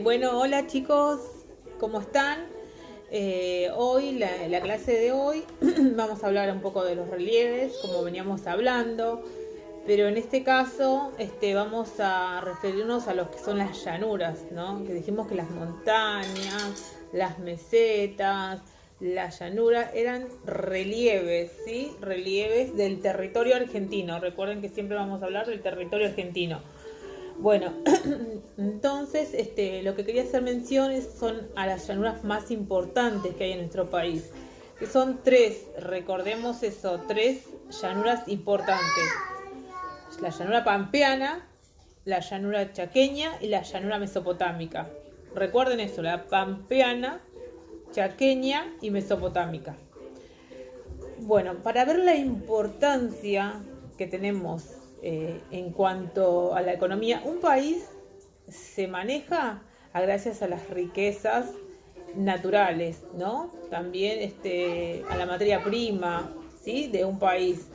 Bueno, hola chicos, ¿cómo están? Hoy, la clase de hoy, vamos a hablar un poco de los relieves, como veníamos hablando, pero en este caso vamos a referirnos a los que son las llanuras, ¿no? Que dijimos que las montañas, las mesetas, las llanuras eran relieves, ¿sí? Relieves del territorio argentino. Recuerden que siempre vamos a hablar del territorio argentino. Bueno, entonces lo que quería hacer menciones son a las llanuras más importantes que hay en nuestro país, que son tres, recordemos eso, tres llanuras importantes: la llanura pampeana, la llanura chaqueña y la llanura mesopotámica. Recuerden eso, la pampeana, chaqueña y mesopotámica. Bueno, para ver la importancia que tenemos en cuanto a la economía, un país se maneja gracias a las riquezas naturales, ¿no? También a la materia prima, ¿sí? De un país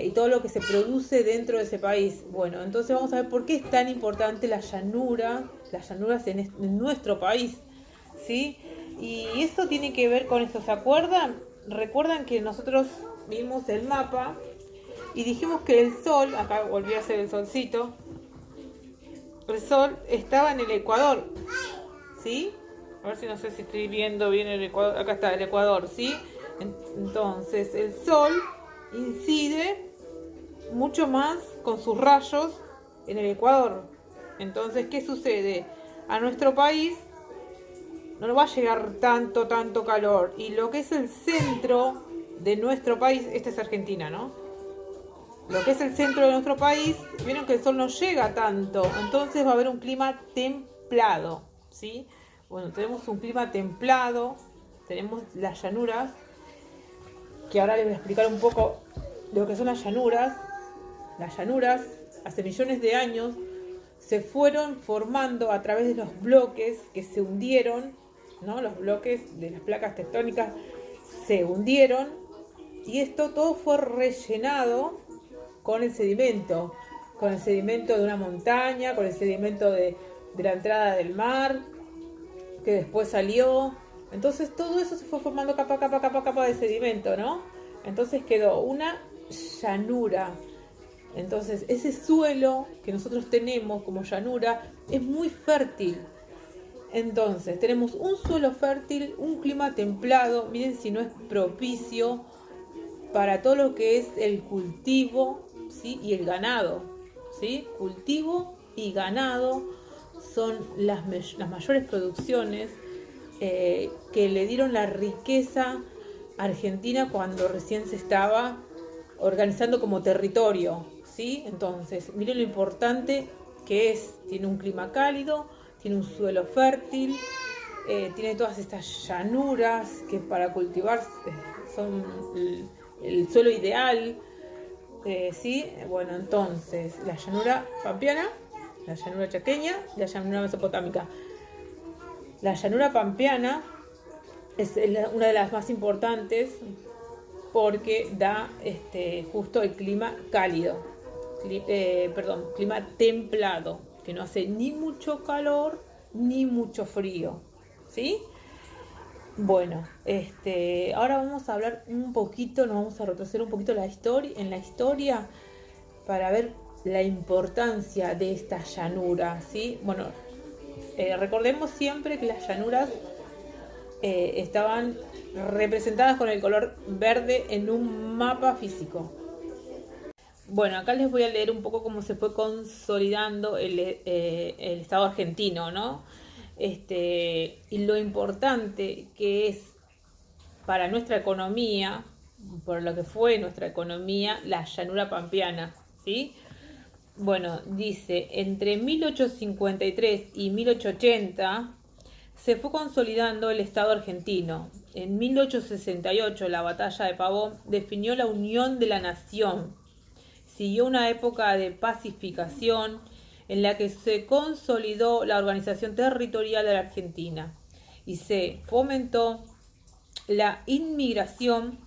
y todo lo que se produce dentro de ese país. Bueno, entonces vamos a ver por qué es tan importante la llanura, las llanuras en nuestro país, ¿sí? Y esto tiene que ver con esto, ¿se acuerdan? Recuerdan que nosotros vimos el mapa y dijimos que el sol, acá volví a hacer el solcito, el sol estaba en el Ecuador, ¿sí? A ver si no sé si estoy viendo bien el Ecuador. Acá está el Ecuador, ¿sí? Entonces el sol incide mucho más con sus rayos en el Ecuador. Entonces, ¿qué sucede? A nuestro país no nos va a llegar tanto calor. Y lo que es el centro de nuestro país, esta es Argentina, ¿no? Lo que es el centro de nuestro país, vieron que el sol no llega tanto. Entonces va a haber un clima templado, ¿sí? Bueno, tenemos un clima templado, tenemos las llanuras, que ahora les voy a explicar un poco de lo que son las llanuras. Las llanuras, hace millones de años, se fueron formando a través de los bloques que se hundieron, ¿no? Los bloques de las placas tectónicas se hundieron y esto todo fue rellenado con el sedimento de una montaña, con el sedimento de la entrada del mar, que después salió. Entonces todo eso se fue formando capa de sedimento, ¿no? Entonces quedó una llanura. Entonces ese suelo que nosotros tenemos como llanura es muy fértil. Entonces tenemos un suelo fértil, un clima templado, miren si no es propicio para todo lo que es el cultivo, ¿sí? Y el ganado, ¿sí? Cultivo y ganado son las mayores producciones que le dieron la riqueza a Argentina cuando recién se estaba organizando como territorio, ¿sí? Entonces, miren lo importante que es. Tiene un clima cálido, tiene un suelo fértil, tiene todas estas llanuras que para cultivar son el suelo ideal, ¿sí? Bueno, entonces, la llanura pampeana, la llanura chaqueña y la llanura mesopotámica. La llanura pampeana es una de las más importantes porque da justo el clima cálido, clima templado, que no hace ni mucho calor ni mucho frío, ¿sí? Bueno, ahora vamos a hablar un poquito, nos vamos a retroceder un poquito en la historia para ver la importancia de esta llanura, ¿sí? Bueno, recordemos siempre que las llanuras estaban representadas con el color verde en un mapa físico. Bueno, acá les voy a leer un poco cómo se fue consolidando el Estado argentino, ¿no? Y lo importante que es para nuestra economía, por lo que fue nuestra economía, la llanura pampeana, ¿sí? Bueno, dice, entre 1853 y 1880 se fue consolidando el Estado argentino. En 1868 la batalla de Pavón definió la unión de la nación. Siguió una época de pacificación en la que se consolidó la organización territorial de la Argentina y se fomentó la inmigración,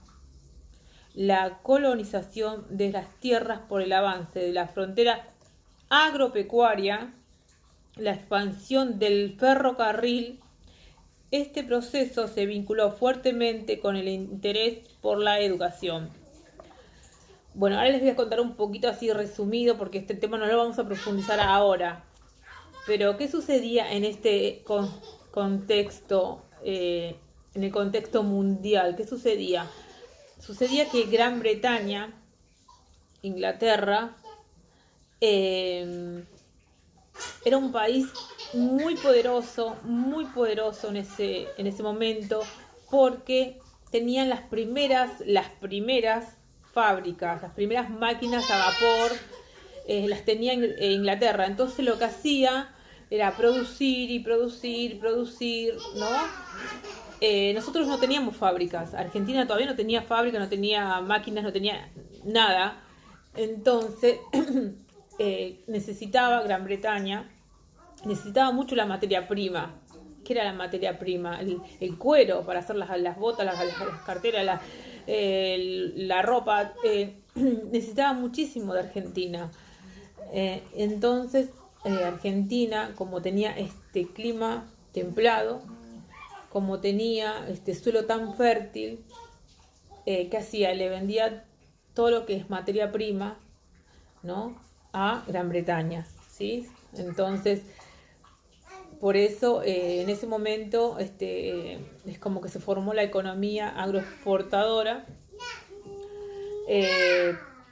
la colonización de las tierras por el avance de la frontera agropecuaria la expansión del ferrocarril, este proceso se vinculó fuertemente con el interés por la educación. Bueno, ahora les voy a contar un poquito así resumido, porque este tema no lo vamos a profundizar ahora. Pero, ¿qué sucedía en este contexto, en el contexto mundial? ¿Qué sucedía? Sucedía que Gran Bretaña, Inglaterra, era un país muy poderoso en ese momento, porque tenían las primeras fábricas, las primeras máquinas a vapor, las tenía en Inglaterra. Entonces lo que hacía era producir, ¿no? Nosotros no teníamos fábricas. Argentina todavía no tenía fábrica, no tenía máquinas, no tenía nada. Entonces Gran Bretaña necesitaba mucho la materia prima. ¿Qué era la materia prima? El cuero para hacer las botas, las carteras, la ropa. Necesitaba muchísimo de Argentina. Entonces Argentina, como tenía este clima templado, como tenía este suelo tan fértil, ¿qué hacía? Le vendía todo lo que es materia prima, ¿no?, a Gran Bretaña, ¿sí? Entonces, por eso en ese momento es como que se formó la economía agroexportadora,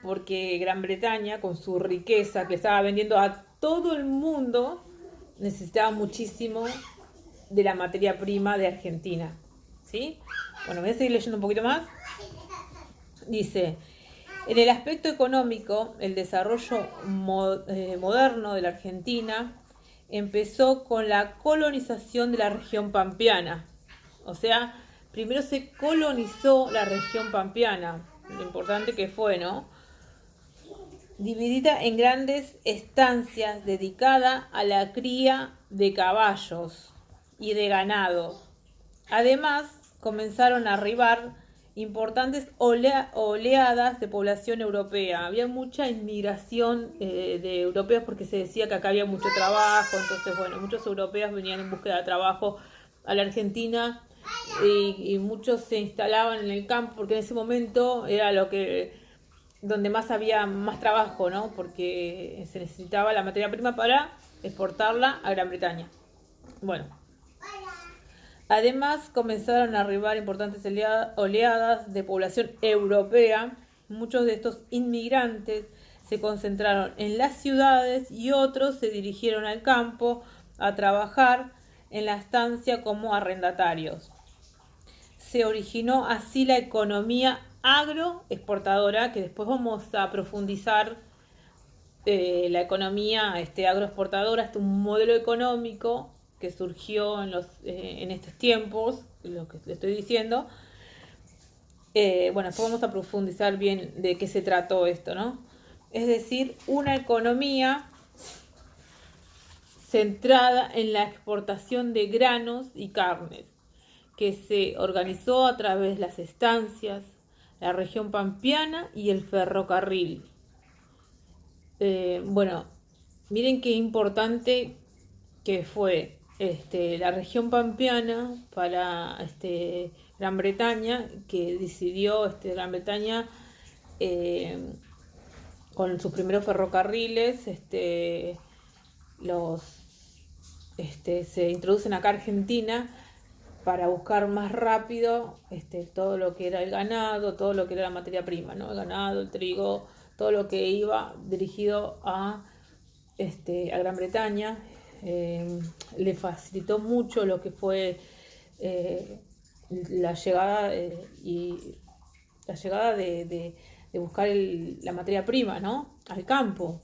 porque Gran Bretaña, con su riqueza que estaba vendiendo a todo el mundo, necesitaba muchísimo de la materia prima de Argentina, ¿sí? Bueno, voy a seguir leyendo un poquito más. Dice: en el aspecto económico, el desarrollo moderno de la Argentina empezó con la colonización de la región pampeana. O sea, primero se colonizó la región pampeana, lo importante que fue, ¿no? Dividida en grandes estancias dedicadas a la cría de caballos y de ganado. Además, comenzaron a arribar importantes oleadas de población europea. Había mucha inmigración de europeos, porque se decía que acá había mucho trabajo. Entonces, bueno, muchos europeos venían en búsqueda de trabajo a la Argentina, y muchos se instalaban en el campo, porque en ese momento era donde más había más trabajo, ¿no? Porque se necesitaba la materia prima para exportarla a Gran Bretaña. Bueno, además comenzaron a arribar importantes oleadas de población europea. Muchos de estos inmigrantes se concentraron en las ciudades y otros se dirigieron al campo a trabajar en la estancia como arrendatarios. Se originó así la economía agroexportadora, que después vamos a profundizar. La economía agroexportadora es un modelo económico que surgió en estos tiempos, lo que le estoy diciendo. Bueno, después vamos a profundizar bien de qué se trató esto, ¿no? Es decir, una economía centrada en la exportación de granos y carnes, que se organizó a través de las estancias, la región pampeana y el ferrocarril. Bueno, miren qué importante que fue la región pampeana para Gran Bretaña, que decidió Gran Bretaña con sus primeros ferrocarriles, se introducen acá a Argentina para buscar más rápido todo lo que era el ganado, todo lo que era la materia prima, ¿no? El ganado, el trigo, todo lo que iba dirigido a Gran Bretaña. Le facilitó mucho lo que fue la llegada de buscar la materia prima, ¿no?, al campo,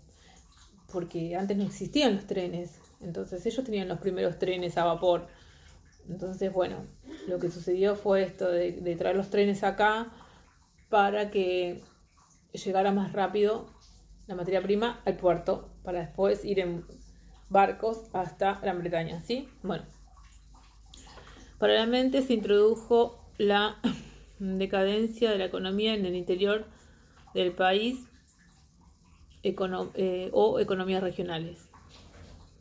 porque antes no existían los trenes. Entonces ellos tenían los primeros trenes a vapor. Entonces, bueno, lo que sucedió fue esto de traer los trenes acá para que llegara más rápido la materia prima al puerto, para después ir en barcos hasta Gran Bretaña, ¿sí? Bueno, paralelamente se introdujo la decadencia de la economía en el interior del país, o economías regionales.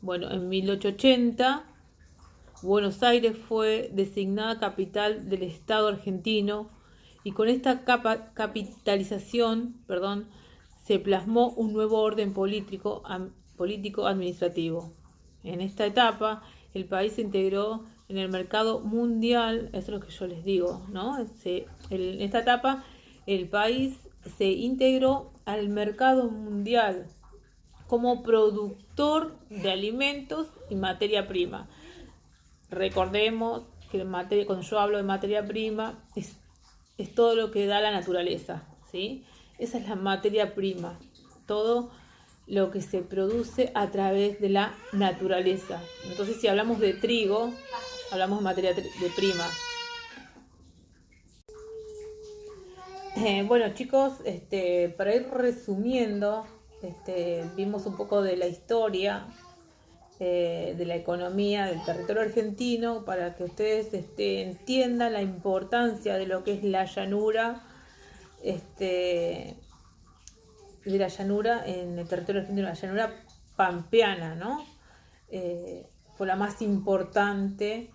Bueno, en 1880 Buenos Aires fue designada capital del Estado argentino y con esta capitalización, se plasmó un nuevo orden político administrativo. En esta etapa, el país se integró en el mercado mundial, eso es lo que yo les digo, ¿no? En esta etapa, el país se integró al mercado mundial como productor de alimentos y materia prima. Recordemos que cuando yo hablo de materia prima, es todo lo que da la naturaleza, ¿sí? Esa es la materia prima, todo lo que se produce a través de la naturaleza. Entonces, si hablamos de trigo, hablamos de materia de prima. Bueno, chicos, para ir resumiendo, vimos un poco de la historia, de la economía del territorio argentino, para que ustedes entiendan la importancia de lo que es la llanura, de la llanura en el territorio argentino, la llanura pampeana, ¿no? Fue la más importante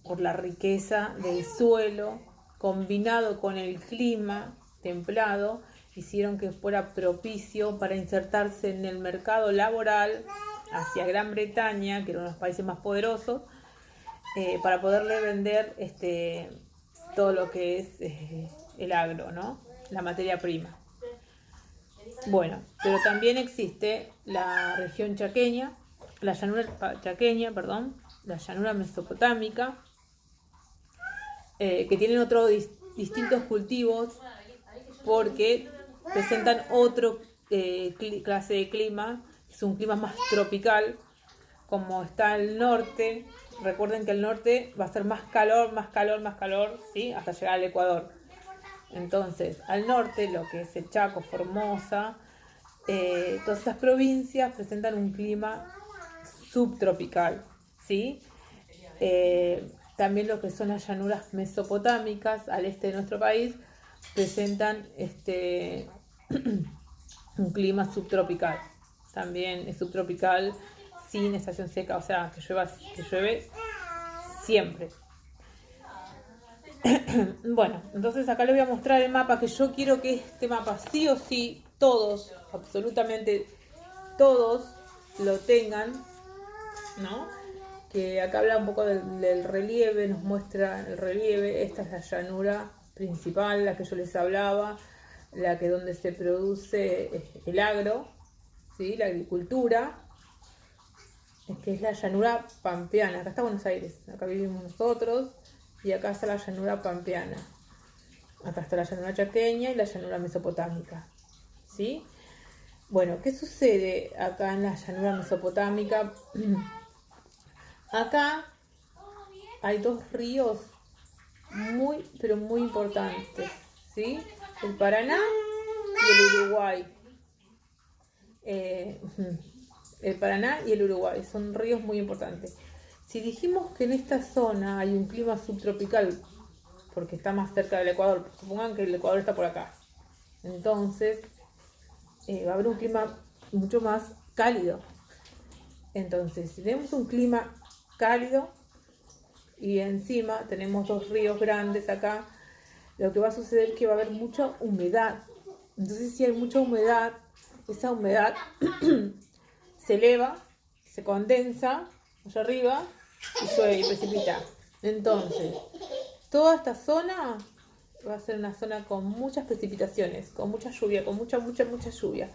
por la riqueza del suelo, combinado con el clima templado, hicieron que fuera propicio para insertarse en el mercado laboral hacia Gran Bretaña, que era uno de los países más poderosos, para poderle vender todo lo que es el agro, ¿no? La materia prima. Bueno, pero también existe la región chaqueña, la llanura chaqueña, la llanura mesopotámica, que tienen otros distintos cultivos porque presentan otra clase de clima. Es un clima más tropical, como está el norte. Recuerden que el norte va a ser más calor, ¿sí? Hasta llegar al Ecuador. Entonces, al norte, lo que es el Chaco, Formosa, todas esas provincias presentan un clima subtropical, ¿sí? También lo que son las llanuras mesopotámicas al este de nuestro país presentan un clima subtropical. También es subtropical sin estación seca, o sea, que llueve siempre. Bueno, entonces acá les voy a mostrar el mapa, que yo quiero que este mapa sí o sí, todos, absolutamente todos lo tengan, ¿no? Que acá habla un poco del relieve, nos muestra el relieve. Esta es la llanura principal, la que yo les hablaba, la que donde se produce el agro, ¿sí? La agricultura, que es la llanura pampeana. Acá está Buenos Aires, acá vivimos nosotros, y acá está la llanura pampeana. Acá está la llanura chaqueña y la llanura mesopotámica, ¿sí? Bueno, ¿qué sucede acá en la llanura mesopotámica? Acá hay dos ríos muy, pero muy importantes, ¿sí? El Paraná y el Uruguay. El Paraná y el Uruguay son ríos muy importantes. Si dijimos que en esta zona hay un clima subtropical, porque está más cerca del Ecuador, supongan que el Ecuador está por acá, entonces va a haber un clima mucho más cálido. Entonces, si tenemos un clima cálido y encima tenemos dos ríos grandes acá, lo que va a suceder es que va a haber mucha humedad. Entonces, si hay mucha humedad, esa humedad se eleva, se condensa allá arriba y llueve y precipita. Entonces, toda esta zona va a ser una zona con muchas precipitaciones, con mucha lluvia, con mucha lluvia.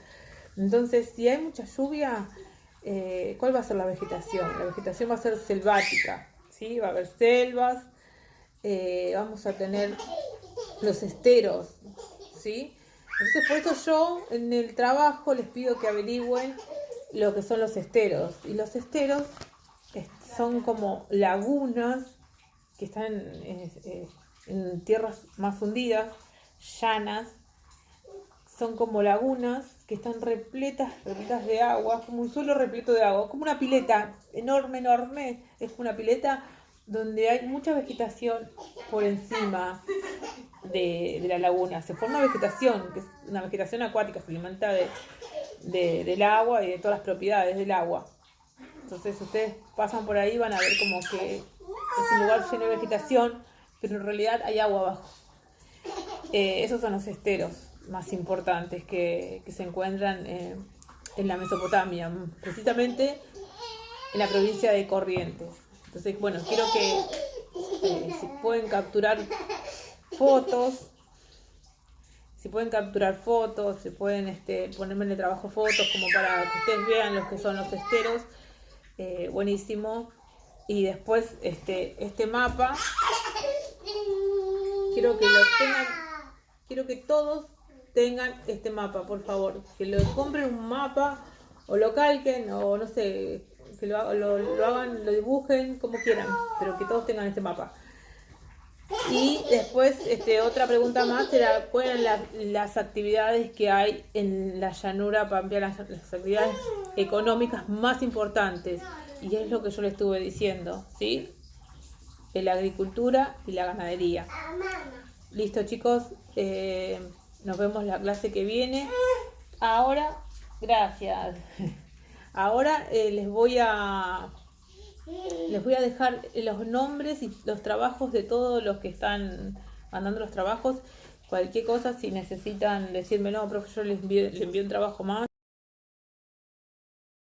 Entonces, si hay mucha lluvia, ¿cuál va a ser la vegetación? La vegetación va a ser selvática, ¿sí? Va a haber selvas, vamos a tener los esteros, ¿sí? Entonces, por eso yo en el trabajo les pido que averigüen lo que son los esteros. Y los esteros son como lagunas que están en tierras más hundidas, llanas. Son como lagunas que están repletas de agua, como un suelo repleto de agua, como una pileta enorme, es una pileta donde hay mucha vegetación por encima de la laguna. Se forma vegetación, que es una vegetación acuática, se alimenta del agua y de todas las propiedades del agua. Entonces ustedes pasan por ahí, van a ver como que es un lugar lleno de vegetación, pero en realidad hay agua abajo. Esos son los esteros más importantes que se encuentran en la Mesopotamia, precisamente en la provincia de Corrientes. Entonces, bueno, quiero que si pueden capturar fotos, si pueden ponerme en el trabajo fotos como para que ustedes vean los que son los esteros, buenísimo. Y después este mapa, quiero que todos tengan este mapa, por favor, que lo compren un mapa o lo calquen o no sé, que lo hagan, lo dibujen como quieran, pero que todos tengan este mapa. Y después otra pregunta más era cuáles eran las actividades que hay en la llanura pampeana, las actividades económicas más importantes, y es lo que yo le estuve diciendo, ¿sí? La agricultura y la ganadería. Listo, chicos, nos vemos la clase que viene. Ahora, gracias. Ahora les voy a dejar los nombres y los trabajos de todos los que están mandando los trabajos. Cualquier cosa, si necesitan decirme, no, profe, yo le envío un trabajo más,